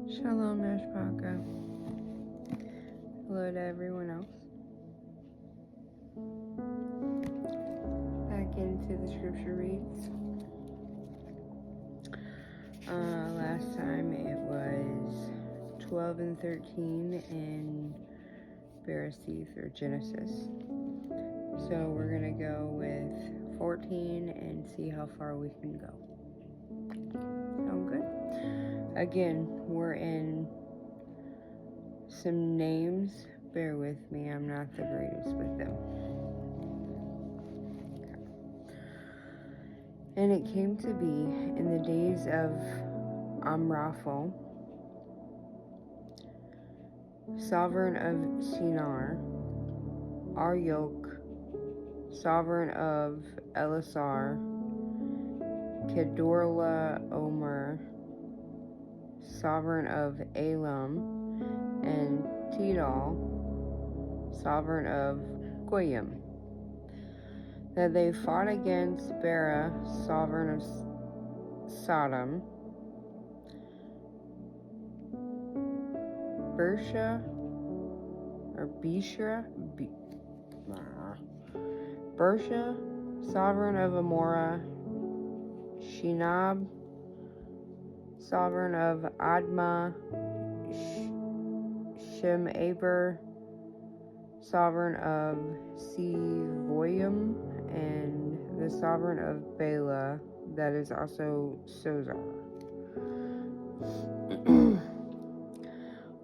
Shalom, Mishpaka. Hello to everyone else. Back into the scripture reads. Last time it was 12 and 13 in Bereshith or Genesis. So we're going to go with 14 and see how far we can go. Sound good? Again, we're in some names. Bear with me, I'm not the greatest with them. Okay. And it came to be in the days of Amraphel, sovereign of Shinar, Arioch, sovereign of Elasar, Kedorlaomer, sovereign of Elam, and Tidal, sovereign of Goyim, that they fought against Bera, sovereign of Sodom, Bersha, sovereign of Amorah, Shinab, sovereign of Admah, Shemeber, sovereign of Sevoyim, and the sovereign of Bela, that is also Sozar.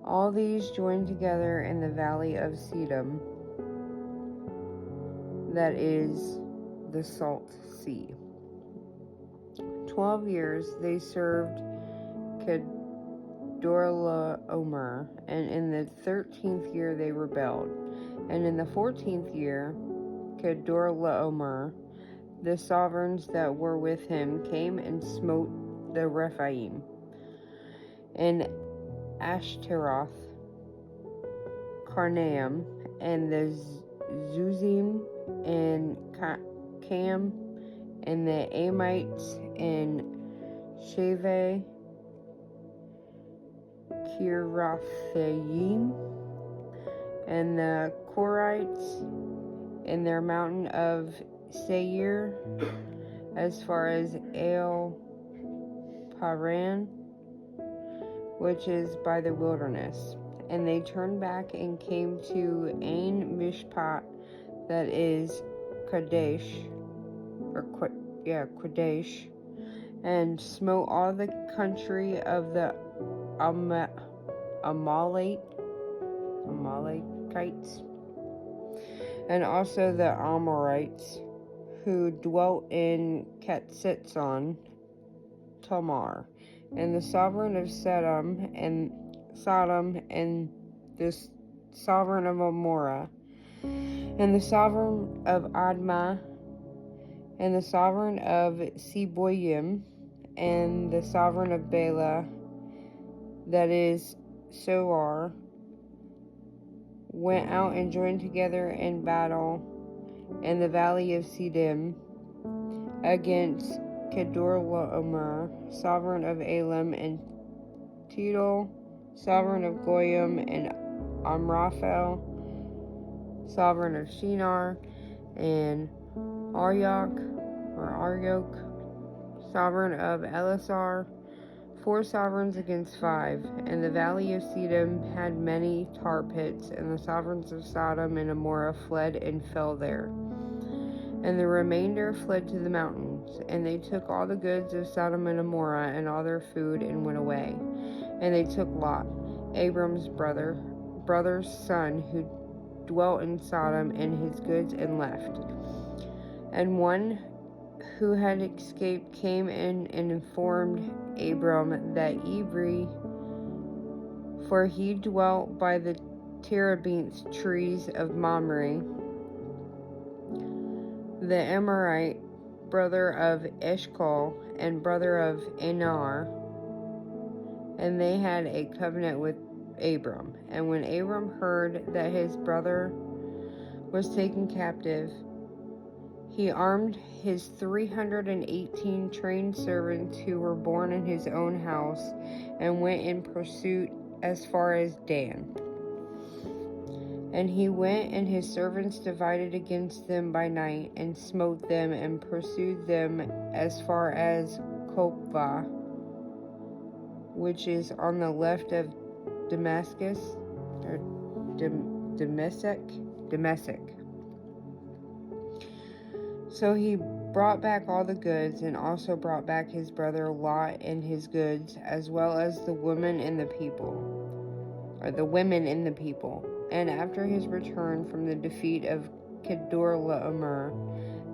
All these joined together in the valley of Sedum, that is the Salt Sea. 12 years they served Kedorlaomer, and in the 13th year they rebelled. And in the 14th year, Kedorlaomer, the sovereigns that were with him, came and smote the Rephaim, and Ashtaroth, Karnaim, and the Zuzim, and Cam, and the Amites, and Shave, Kirathaim, and the Korites, in their mountain of Seir, as far as El Paran, which is by the wilderness. And they turned back and came to Ain Mishpat, that is Kadesh, Kadesh, and smote all the country of the Amalekites, and also the Amorites, who dwelt in Ketzitzon Tamar, and the sovereign of Sodom, and the sovereign of Amorah, and the sovereign of Admah, and the sovereign of Seboyim, and the sovereign of Bela, that is Soar, went out and joined together in battle in the valley of Siddim against Kedorlaomer, sovereign of Elam, and Tidal, sovereign of Goyim, and Amraphel, sovereign of Shinar, and Arioch, sovereign of Elasar, 4 sovereigns against 5. And the valley of Siddim had many tar pits, and the sovereigns of Sodom and Amorah fled and fell there. And the remainder fled to the mountains, and they took all the goods of Sodom and Amorah and all their food, and went away. And they took Lot, Abram's brother's son, who dwelt in Sodom, and his goods, and left. And one who had escaped came in and informed Abram that Ibri, for he dwelt by the terebinth trees of Mamre, the Amorite, brother of Eshcol, and brother of Anar, and they had a covenant with Abram. And when Abram heard that his brother was taken captive, He armed his 318 trained servants who were born in his own house and went in pursuit as far as Dan. And he went, and his servants divided against them by night, and smote them, and pursued them as far as Kopva, which is on the left of Damascus, or Damascus. So he brought back all the goods, and also brought back his brother Lot and his goods, as well as the women and the people. And after his return from the defeat of Kedorlaomer,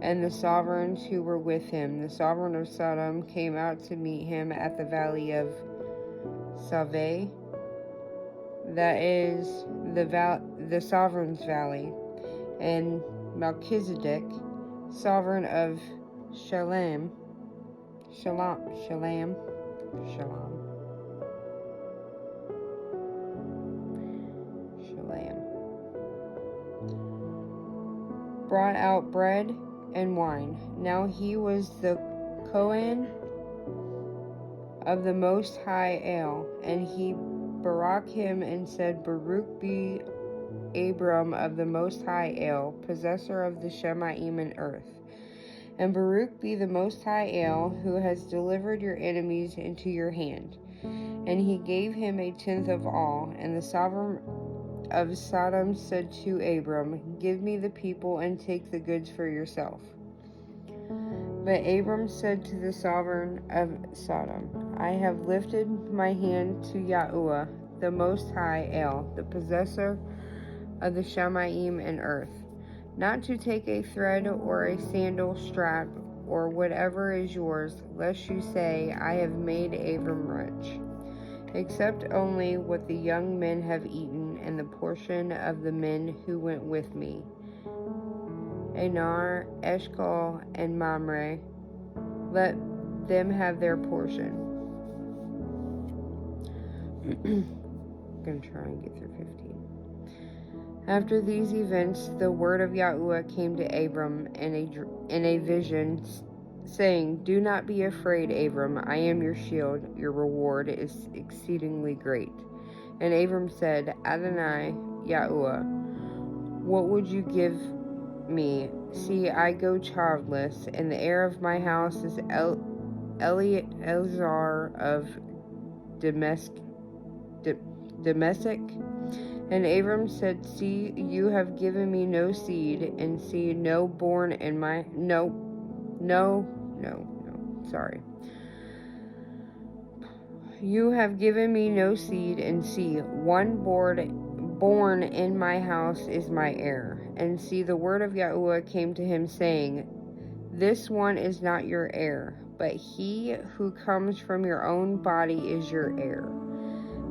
and the sovereigns who were with him, the sovereign of Sodom came out to meet him at the valley of Save, that is the sovereign's valley, and Melchizedek, sovereign of Shalem, brought out bread and wine. Now he was the Kohen of the Most High El, and he barak him and said, Baruch be Abram of the Most High El, possessor of the Shemaim and earth. And Baruch be the Most High El, who has delivered your enemies into your hand. And he gave him a tenth of all. And the sovereign of Sodom said to Abram, Give me the people and take the goods for yourself. But Abram said to the sovereign of Sodom, I have lifted my hand to Yahuwah, the Most High El, the possessor of the Shemaim and earth, not to take a thread or a sandal strap or whatever is yours, lest you say, I have made Abram rich, except only what the young men have eaten, and the portion of the men who went with me, Anar, Eshcol, and Mamre, let them have their portion. I'm going to try and get through 15. After these events, the word of Yahuwah came to Abram in a vision, saying, Do not be afraid, Abram. I am your shield. Your reward is exceedingly great. And Abram said, Adonai, Yahuwah, what would you give me? See, I go childless, and the heir of my house is Eleazar of Damascus. And Abram said, See, you have given me no seed, and see, no born in my... You have given me no seed, and see, one born in my house is my heir. And see, the word of Yahuwah came to him, saying, This one is not your heir, but he who comes from your own body is your heir.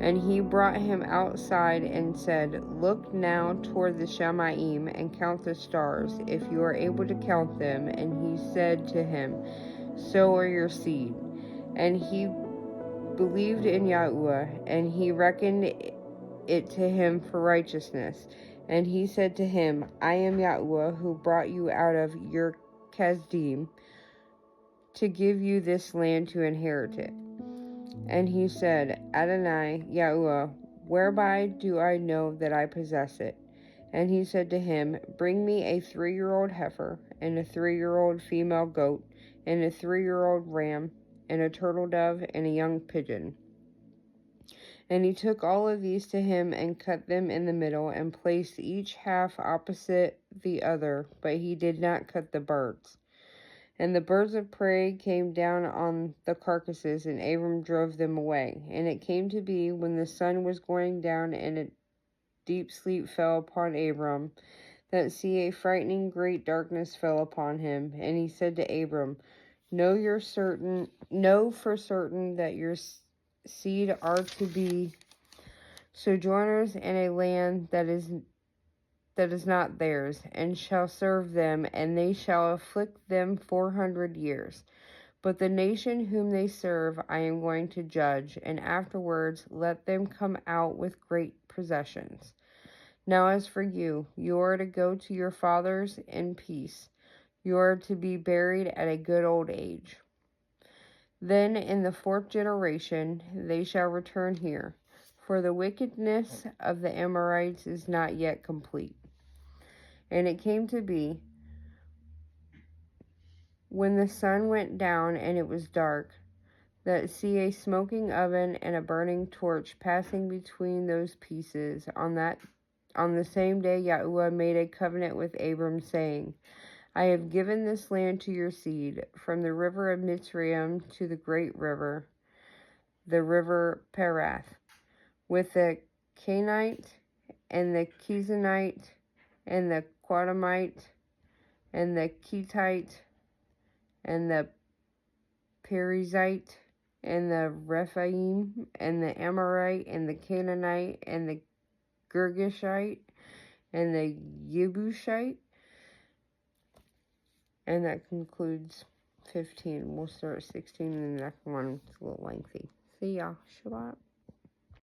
And he brought him outside and said, Look now toward the Shemaim and count the stars, if you are able to count them. And he said to him, So are your seed. And he believed in Yahuwah, and he reckoned it to him for righteousness. And he said to him, I am Yahuwah, who brought you out of Ur Kasdim to give you this land to inherit it. And he said, Adonai, Yahuwah, whereby do I know that I possess it? And he said to him, Bring me a 3-year-old heifer, and a 3-year-old female goat, and a 3-year-old ram, and a turtle dove, and a young pigeon. And he took all of these to him, and cut them in the middle, and placed each half opposite the other, but he did not cut the birds. And the birds of prey came down on the carcasses, and Abram drove them away. And it came to be, when the sun was going down, and a deep sleep fell upon Abram, that see, a frightening great darkness fell upon him. And he said to Abram, Know for certain that your seed are to be sojourners in a land that is not theirs, and shall serve them, and they shall afflict them 400 years. But the nation whom they serve I am going to judge, and afterwards let them come out with great possessions. Now as for you, you are to go to your fathers in peace. You are to be buried at a good old age. Then in the 4th generation they shall return here, for the wickedness of the Amorites is not yet complete. And it came to be, when the sun went down and it was dark, that see a smoking oven and a burning torch passing between those pieces. On the same day Yahuwah made a covenant with Abram, saying, I have given this land to your seed, from the river of Mitzrayim to the great river, the river Perath, with the Canaanite, and the Kizanite, and the Quadamite, and the Kittite, and the Perizzite, and the Rephaim, and the Amorite, and the Canaanite, and the Girgashite, and the Yebushite. And that concludes 15. We'll start at 16, and the next one is a little lengthy. See ya. Shabbat.